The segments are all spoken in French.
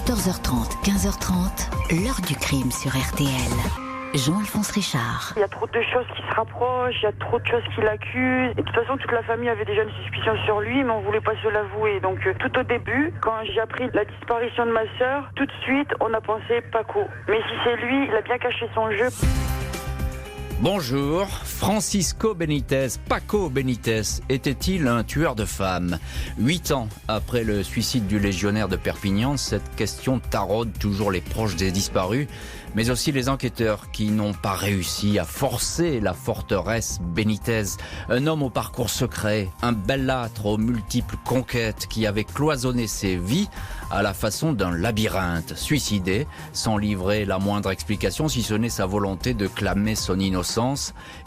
14h30, 15h30, l'heure du crime sur RTL. Jean-Alphonse Richard. Il y a trop de choses qui se rapprochent, il y a trop de choses qui l'accusent. Et de toute façon, toute la famille avait déjà une suspicion sur lui, mais on voulait pas se l'avouer. Donc tout au début, quand j'ai appris la disparition de ma sœur, tout de suite, on a pensé Paco. Mais si c'est lui, il a bien caché son jeu. Bonjour, Francisco Benítez, Paco Benítez, était-il un tueur de femmes ? 8 ans après le suicide du légionnaire de Perpignan, cette question taraude toujours les proches des disparus, mais aussi les enquêteurs qui n'ont pas réussi à forcer la forteresse Benítez. Un homme au parcours secret, un bellâtre aux multiples conquêtes qui avait cloisonné ses vies à la façon d'un labyrinthe, suicidé, sans livrer la moindre explication, si ce n'est sa volonté de clamer son innocence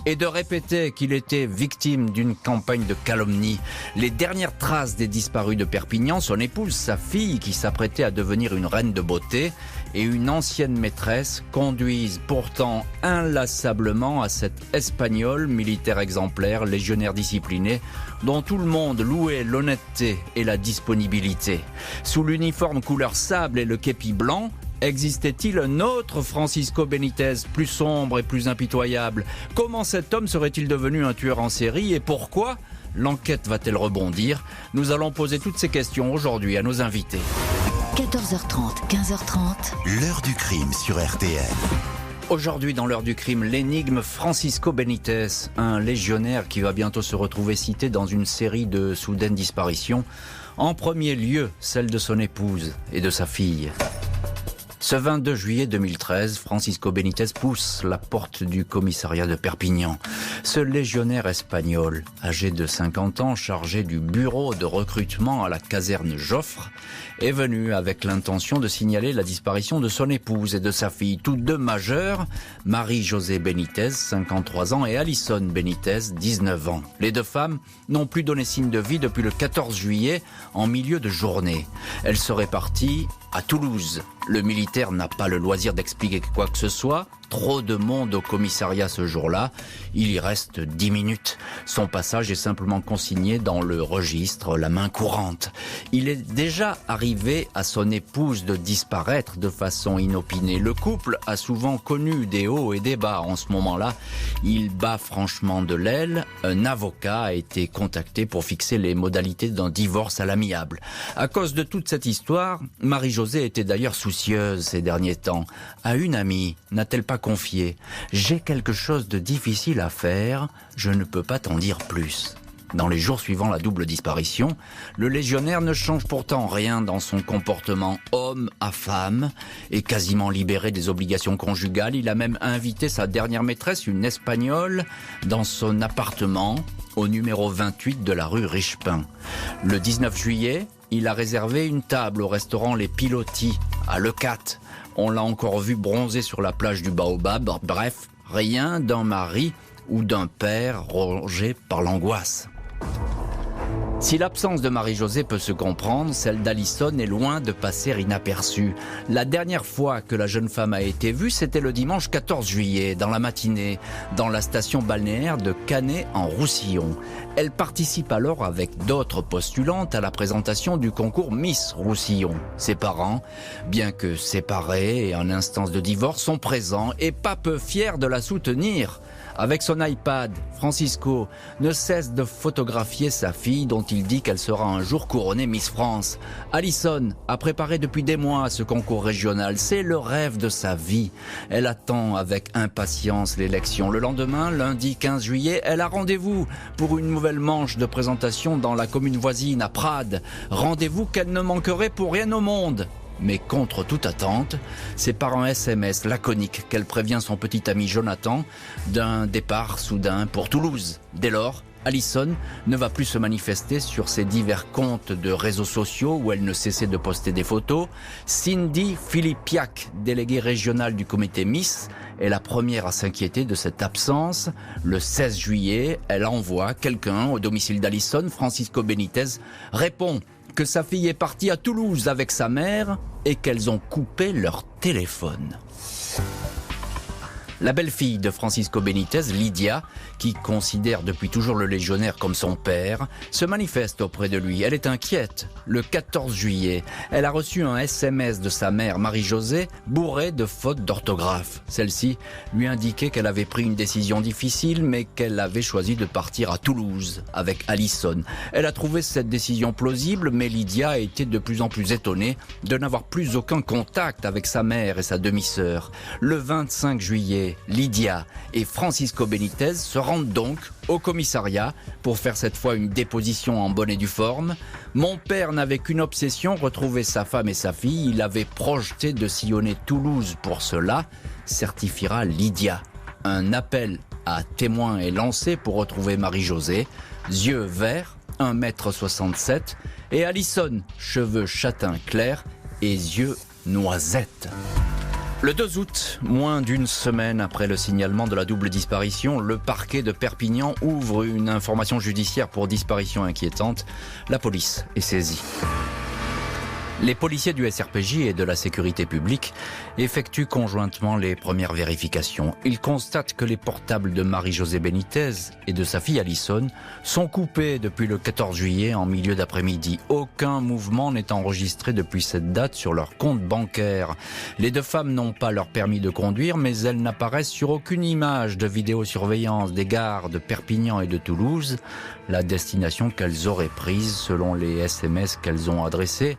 et de répéter qu'il était victime d'une campagne de calomnie. Les dernières traces des disparus de Perpignan, son épouse, sa fille, qui s'apprêtait à devenir une reine de beauté, et une ancienne maîtresse conduisent pourtant inlassablement à cet Espagnol, militaire exemplaire, légionnaire discipliné, dont tout le monde louait l'honnêteté et la disponibilité. Sous l'uniforme couleur sable et le képi blanc, existait-il un autre Francisco Benítez, plus sombre et plus impitoyable ? Comment cet homme serait-il devenu un tueur en série et pourquoi ? L'enquête va-t-elle rebondir ? Nous allons poser toutes ces questions aujourd'hui à nos invités. 14h30, 15h30, l'heure du crime sur RTL. Aujourd'hui, dans l'heure du crime, l'énigme Francisco Benítez, un légionnaire qui va bientôt se retrouver cité dans une série de soudaines disparitions. En premier lieu, celle de son épouse et de sa fille. Ce 22 juillet 2013, Francisco Benítez pousse la porte du commissariat de Perpignan. Ce légionnaire espagnol, âgé de 50 ans, chargé du bureau de recrutement à la caserne Joffre, est venu avec l'intention de signaler la disparition de son épouse et de sa fille, toutes deux majeures, Marie-José Benítez, 53 ans, et Alison Benítez, 19 ans. Les deux femmes n'ont plus donné signe de vie depuis le 14 juillet, en milieu de journée. Elles seraient parties à Toulouse. Le militaire n'a pas le loisir d'expliquer quoi que ce soit. Trop de monde au commissariat ce jour-là. Il y reste 10 minutes. Son passage est simplement consigné dans le registre, la main courante. Il est déjà arrivé à son épouse de disparaître de façon inopinée. Le couple a souvent connu des hauts et des bas. En ce moment-là, il bat franchement de l'aile. Un avocat a été contacté pour fixer les modalités d'un divorce à l'amiable. À cause de toute cette histoire, Marie-Josée était d'ailleurs soucieuse ces derniers temps. À une amie, n'a-t-elle pas confié « J'ai quelque chose de difficile à faire, je ne peux pas t'en dire plus ». Dans les jours suivant la double disparition, le légionnaire ne change pourtant rien dans son comportement homme à femme et quasiment libéré des obligations conjugales. Il a même invité sa dernière maîtresse, une Espagnole, dans son appartement au numéro 28 de la rue Richepin. Le 19 juillet, il a réservé une table au restaurant Les Pilotis à Leucate. On l'a encore vu bronzer sur la plage du Baobab. Bref, rien d'un mari ou d'un père rongé par l'angoisse. Si l'absence de Marie-Josée peut se comprendre, celle d'Alison est loin de passer inaperçue. La dernière fois que la jeune femme a été vue, c'était le dimanche 14 juillet, dans la matinée, dans la station balnéaire de Canet-en-Roussillon. Elle participe alors avec d'autres postulantes à la présentation du concours Miss Roussillon. Ses parents, bien que séparés et en instance de divorce, sont présents et pas peu fiers de la soutenir. Avec son iPad, Francisco ne cesse de photographier sa fille dont il dit qu'elle sera un jour couronnée Miss France. Alison a préparé depuis des mois ce concours régional. C'est le rêve de sa vie. Elle attend avec impatience l'élection. Le lendemain, lundi 15 juillet, elle a rendez-vous pour une nouvelle manche de présentation dans la commune voisine à Prades. Rendez-vous qu'elle ne manquerait pour rien au monde. Mais contre toute attente, c'est par un SMS laconique qu'elle prévient son petit ami Jonathan d'un départ soudain pour Toulouse. Dès lors, Alison ne va plus se manifester sur ses divers comptes de réseaux sociaux où elle ne cessait de poster des photos. Cindy Philippiac, déléguée régionale du comité Miss, est la première à s'inquiéter de cette absence. Le 16 juillet, elle envoie quelqu'un au domicile d'Alison. Francisco Benítez répond que sa fille est partie à Toulouse avec sa mère et qu'elles ont coupé leur téléphone. La belle-fille de Francisco Benítez, Lydia, qui considère depuis toujours le légionnaire comme son père, se manifeste auprès de lui. Elle est inquiète. Le 14 juillet, elle a reçu un SMS de sa mère, Marie-Josée, bourré de fautes d'orthographe. Celle-ci lui indiquait qu'elle avait pris une décision difficile, mais qu'elle avait choisi de partir à Toulouse avec Alison. Elle a trouvé cette décision plausible, mais Lydia a été de plus en plus étonnée de n'avoir plus aucun contact avec sa mère et sa demi-sœur. Le 25 juillet, Lydia et Francisco Benítez se rendent donc au commissariat pour faire cette fois une déposition en bonne et due forme. Mon père n'avait qu'une obsession, retrouver sa femme et sa fille. Il avait projeté de sillonner Toulouse pour cela, certifiera Lydia. Un appel à témoins est lancé pour retrouver Marie-Josée, yeux verts, 1,67 m, et Alison, cheveux châtain clair et yeux noisettes. Le 2 août, moins d'une semaine après le signalement de la double disparition, le parquet de Perpignan ouvre une information judiciaire pour disparition inquiétante. La police est saisie. Les policiers du SRPJ et de la sécurité publique effectuent conjointement les premières vérifications. Ils constatent que les portables de Marie-Josée Benítez et de sa fille Alison sont coupés depuis le 14 juillet en milieu d'après-midi. Aucun mouvement n'est enregistré depuis cette date sur leur compte bancaire. Les deux femmes n'ont pas leur permis de conduire, mais elles n'apparaissent sur aucune image de vidéosurveillance des gares de Perpignan et de Toulouse. La destination qu'elles auraient prise selon les SMS qu'elles ont adressés.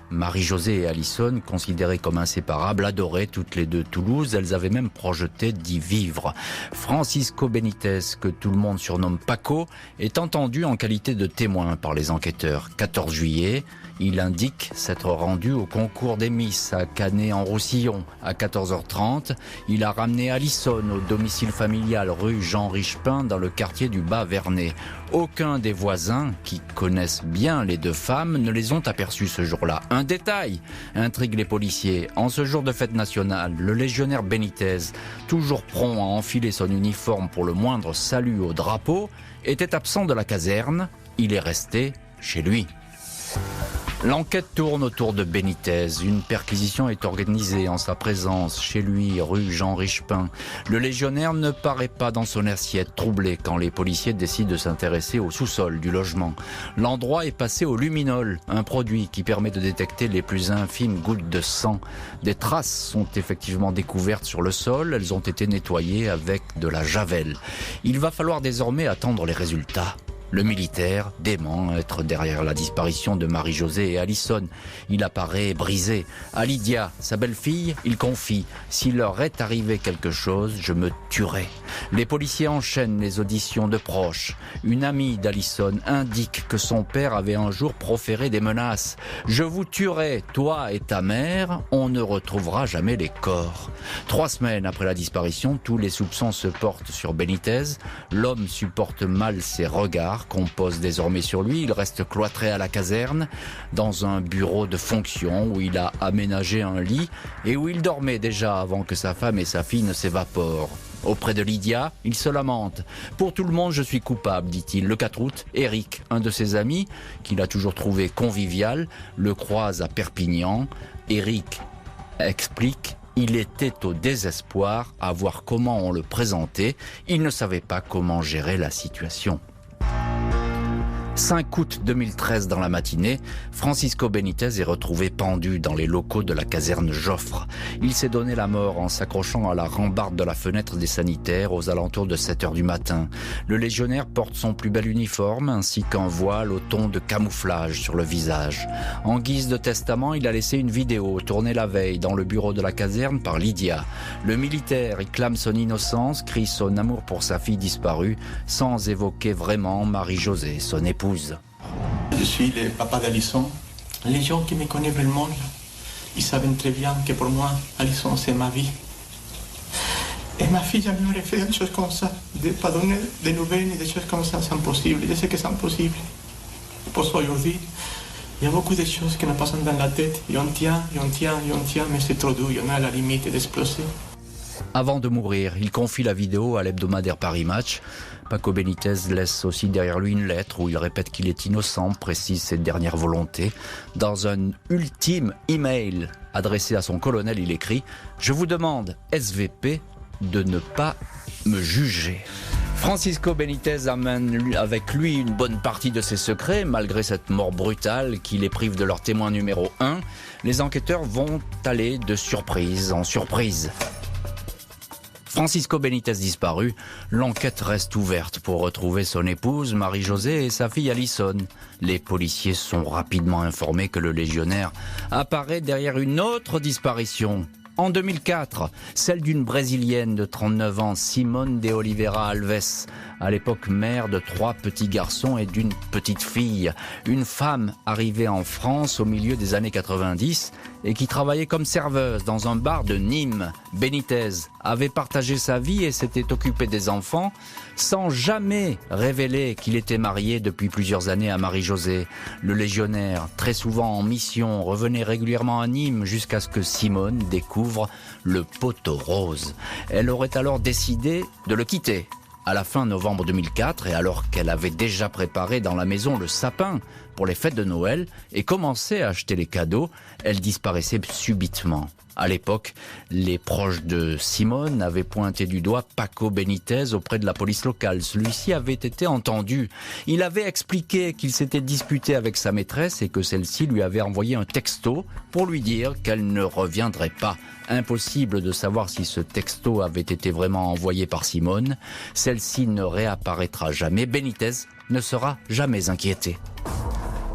Marie-Josée et Alison, considérées comme inséparables, adoraient toutes les deux Toulouse. Elles avaient même projeté d'y vivre. Francisco Benítez, que tout le monde surnomme Paco, est entendu en qualité de témoin par les enquêteurs. 14 juillet, il indique s'être rendu au concours des Miss à Canet-en-Roussillon. À 14h30, il a ramené Alison au domicile familial rue Jean Richepin dans le quartier du Bas-Vernet. Aucun des voisins, qui connaissent bien les deux femmes, ne les ont aperçus ce jour-là. Un détail intrigue les policiers. En ce jour de fête nationale, le légionnaire Benítez, toujours prompt à enfiler son uniforme pour le moindre salut au drapeau, était absent de la caserne. Il est resté chez lui. L'enquête tourne autour de Benítez. Une perquisition est organisée en sa présence chez lui, rue Jean Richepin. Le légionnaire ne paraît pas dans son assiette, troublé quand les policiers décident de s'intéresser au sous-sol du logement. L'endroit est passé au luminol, un produit qui permet de détecter les plus infimes gouttes de sang. Des traces sont effectivement découvertes sur le sol. Elles ont été nettoyées avec de la javel. Il va falloir désormais attendre les résultats. Le militaire dément être derrière la disparition de Marie-Josée et Alison. Il apparaît brisé. À Lydia, sa belle-fille, il confie « S'il leur est arrivé quelque chose, je me tuerai ». Les policiers enchaînent les auditions de proches. Une amie d'Alison indique que son père avait un jour proféré des menaces. « Je vous tuerai, toi et ta mère, on ne retrouvera jamais les corps ». 3 semaines après la disparition, tous les soupçons se portent sur Benítez. L'homme supporte mal ses regards qu'on pose désormais sur lui. Il reste cloîtré à la caserne, dans un bureau de fonction où il a aménagé un lit et où il dormait déjà avant que sa femme et sa fille ne s'évaporent. Auprès de Lydia, il se lamente. « Pour tout le monde, je suis coupable », dit-il. Le 4 août, Eric, un de ses amis, qu'il a toujours trouvé convivial, le croise à Perpignan. Eric explique: il était au désespoir à voir comment on le présentait. Il ne savait pas comment gérer la situation. 5 août 2013 dans la matinée, Francisco Benítez est retrouvé pendu dans les locaux de la caserne Joffre. Il s'est donné la mort en s'accrochant à la rambarde de la fenêtre des sanitaires aux alentours de 7h du matin. Le légionnaire porte son plus bel uniforme ainsi qu'un voile au ton de camouflage sur le visage. En guise de testament, il a laissé une vidéo tournée la veille dans le bureau de la caserne par Lydia. Le militaire y clame son innocence, crie son amour pour sa fille disparue, sans évoquer vraiment Marie-Josée, son épouse. Je suis le papa d'Alison. Les gens qui me connaissent vraiment, ils savent très bien que pour moi, Alison, c'est ma vie. Et ma fille jamais aurait fait des choses comme ça. De ne pas donner des nouvelles ni des choses comme ça, c'est impossible. Je sais que c'est impossible. Pour ça, aujourd'hui, il y a beaucoup de choses qui nous passent dans la tête. Et on tient, mais c'est trop dur. On est à la limite d'exploser. Avant de mourir, il confie la vidéo à l'hebdomadaire Paris Match. Paco Benítez laisse aussi derrière lui une lettre où il répète qu'il est innocent, précise ses dernières volontés. Dans un ultime email adressé à son colonel, il écrit « Je vous demande, SVP, de ne pas me juger. Francisco Benítez amène avec lui une bonne partie de ses secrets. Malgré cette mort brutale qui les prive de leur témoin numéro 1, les enquêteurs vont aller de surprise en surprise. Francisco Benítez disparu, l'enquête reste ouverte pour retrouver son épouse Marie-Josée et sa fille Alison. Les policiers sont rapidement informés que le légionnaire apparaît derrière une autre disparition. En 2004, celle d'une Brésilienne de 39 ans, Simone de Oliveira Alves, à l'époque mère de 3 petits garçons et d'une petite fille. Une femme arrivée en France au milieu des années 90 et qui travaillait comme serveuse dans un bar de Nîmes. Benítez avait partagé sa vie et s'était occupé des enfants sans jamais révéler qu'il était marié depuis plusieurs années à Marie-Josée. Le légionnaire, très souvent en mission, revenait régulièrement à Nîmes jusqu'à ce que Simone découvre le poteau rose. Elle aurait alors décidé de le quitter. À la fin novembre 2004, et alors qu'elle avait déjà préparé dans la maison le sapin pour les fêtes de Noël et commençait à acheter les cadeaux, elle disparaissait subitement. À l'époque, les proches de Simone avaient pointé du doigt Paco Benítez auprès de la police locale. Celui-ci avait été entendu. Il avait expliqué qu'il s'était disputé avec sa maîtresse et que celle-ci lui avait envoyé un texto pour lui dire qu'elle ne reviendrait pas. Impossible de savoir si ce texto avait été vraiment envoyé par Simone. Celle-ci ne réapparaîtra jamais. Benítez ne sera jamais inquiété.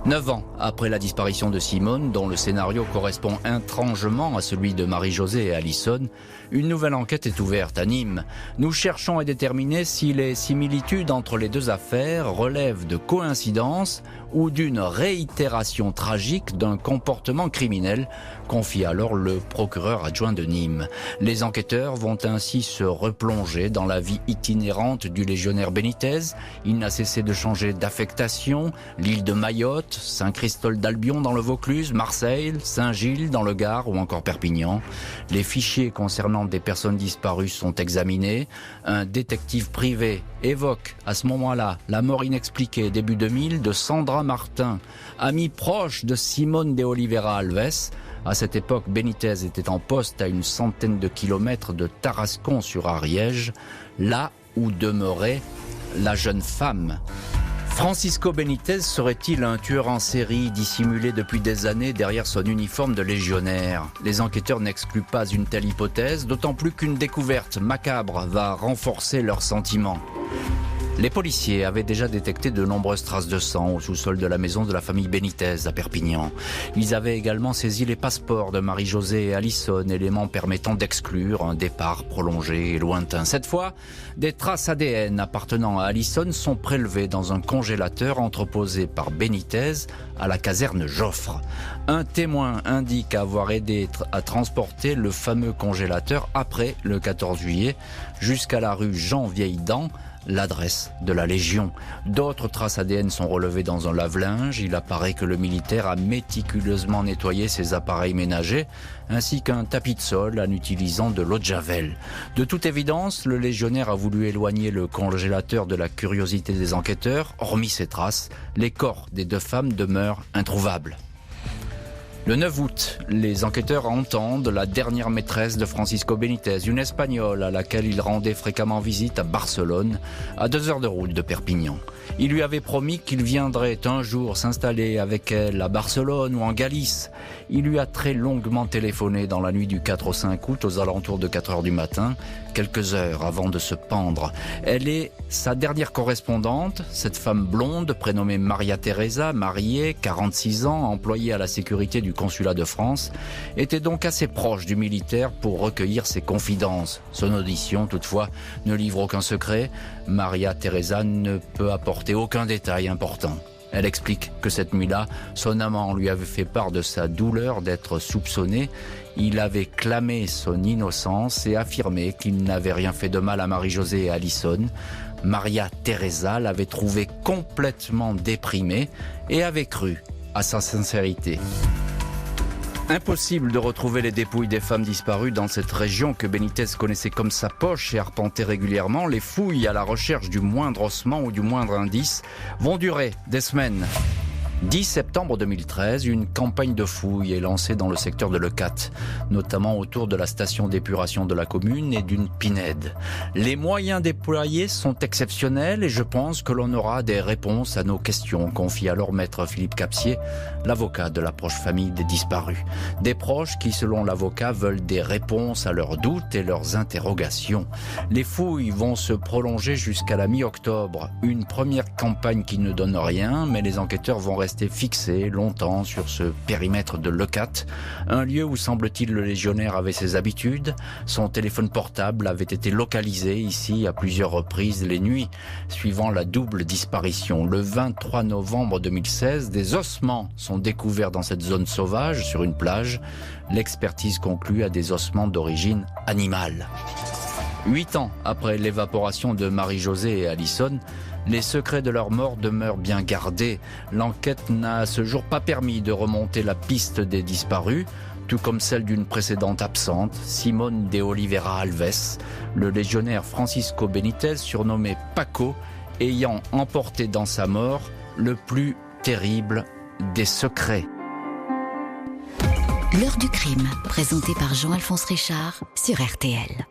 9 ans après la disparition de Simone, dont le scénario correspond étrangement à celui de Marie-Josée et Alison, une nouvelle enquête est ouverte à Nîmes. Nous cherchons à déterminer si les similitudes entre les deux affaires relèvent de coïncidence ou d'une réitération tragique d'un comportement criminel, confie alors le procureur adjoint de Nîmes. Les enquêteurs vont ainsi se replonger dans la vie itinérante du légionnaire Benítez. Il n'a cessé de changer d'affectation, l'île de Mayotte, Saint-Christol d'Albion dans le Vaucluse, Marseille, Saint-Gilles dans le Gard ou encore Perpignan. Les fichiers concernant des personnes disparues sont examinés. Un détective privé évoque à ce moment-là la mort inexpliquée début 2000 de Sandra Martin, amie proche de Simone de Oliveira Alves. À cette époque, Benítez était en poste à une centaine de kilomètres de Tarascon-sur-Ariège, là où demeurait la jeune femme. Francisco Benítez serait-il un tueur en série dissimulé depuis des années derrière son uniforme de légionnaire ? Les enquêteurs n'excluent pas une telle hypothèse, d'autant plus qu'une découverte macabre va renforcer leurs sentiments. Les policiers avaient déjà détecté de nombreuses traces de sang au sous-sol de la maison de la famille Benítez à Perpignan. Ils avaient également saisi les passeports de Marie-Josée et Alison, éléments permettant d'exclure un départ prolongé et lointain. Cette fois, des traces ADN appartenant à Alison sont prélevées dans un congélateur entreposé par Benítez à la caserne Joffre. Un témoin indique avoir aidé à transporter le fameux congélateur après le 14 juillet jusqu'à la rue Jean-Vieilledent, l'adresse de la Légion. D'autres traces ADN sont relevées dans un lave-linge. Il apparaît que le militaire a méticuleusement nettoyé ses appareils ménagers ainsi qu'un tapis de sol en utilisant de l'eau de Javel. De toute évidence, le légionnaire a voulu éloigner le congélateur de la curiosité des enquêteurs. Hormis ces traces, les corps des 2 femmes demeurent introuvables. Le 9 août, les enquêteurs entendent la dernière maîtresse de Francisco Benítez, une Espagnole à laquelle il rendait fréquemment visite à Barcelone, à 2 heures de route de Perpignan. Il lui avait promis qu'il viendrait un jour s'installer avec elle à Barcelone ou en Galice. Il lui a très longuement téléphoné dans la nuit du 4 au 5 août aux alentours de 4 heures du matin, quelques heures avant de se pendre. Elle est sa dernière correspondante, cette femme blonde prénommée Maria Teresa, mariée, 46 ans, employée à la sécurité du consulat de France, était donc assez proche du militaire pour recueillir ses confidences. Son audition, toutefois, ne livre aucun secret. Maria Teresa ne peut apporter aucun détail important. Elle explique que cette nuit-là, son amant lui avait fait part de sa douleur d'être soupçonné. Il avait clamé son innocence et affirmé qu'il n'avait rien fait de mal à Marie-Josée et Alison. Maria Teresa l'avait trouvé complètement déprimée et avait cru à sa sincérité. Impossible de retrouver les dépouilles des femmes disparues dans cette région que Benítez connaissait comme sa poche et arpentait régulièrement. Les fouilles à la recherche du moindre ossement ou du moindre indice vont durer des semaines. 10 septembre 2013, une campagne de fouilles est lancée dans le secteur de Leucate, notamment autour de la station d'épuration de la commune et d'une pinède. Les moyens déployés sont exceptionnels et je pense que l'on aura des réponses à nos questions, confie alors maître Philippe Capsier, l'avocat de la proche famille des disparus. Des proches qui, selon l'avocat, veulent des réponses à leurs doutes et leurs interrogations. Les fouilles vont se prolonger jusqu'à la mi-octobre. Une première campagne qui ne donne rien, mais les enquêteurs vont rester fixé longtemps sur ce périmètre de Leucate, un lieu où semble-t-il le légionnaire avait ses habitudes. Son téléphone portable avait été localisé ici à plusieurs reprises les nuits suivant la double disparition. Le 23 novembre 2016, des ossements sont découverts dans cette zone sauvage sur une plage. L'expertise conclut à des ossements d'origine animale. 8 ans après l'évaporation de Marie-Josée et Alison, les secrets de leur mort demeurent bien gardés. L'enquête n'a à ce jour pas permis de remonter la piste des disparus, tout comme celle d'une précédente absente, Simone de Oliveira Alves, le légionnaire Francisco Benítez, surnommé Paco, ayant emporté dans sa mort le plus terrible des secrets. L'heure du crime, présenté par Jean-Alphonse Richard sur RTL.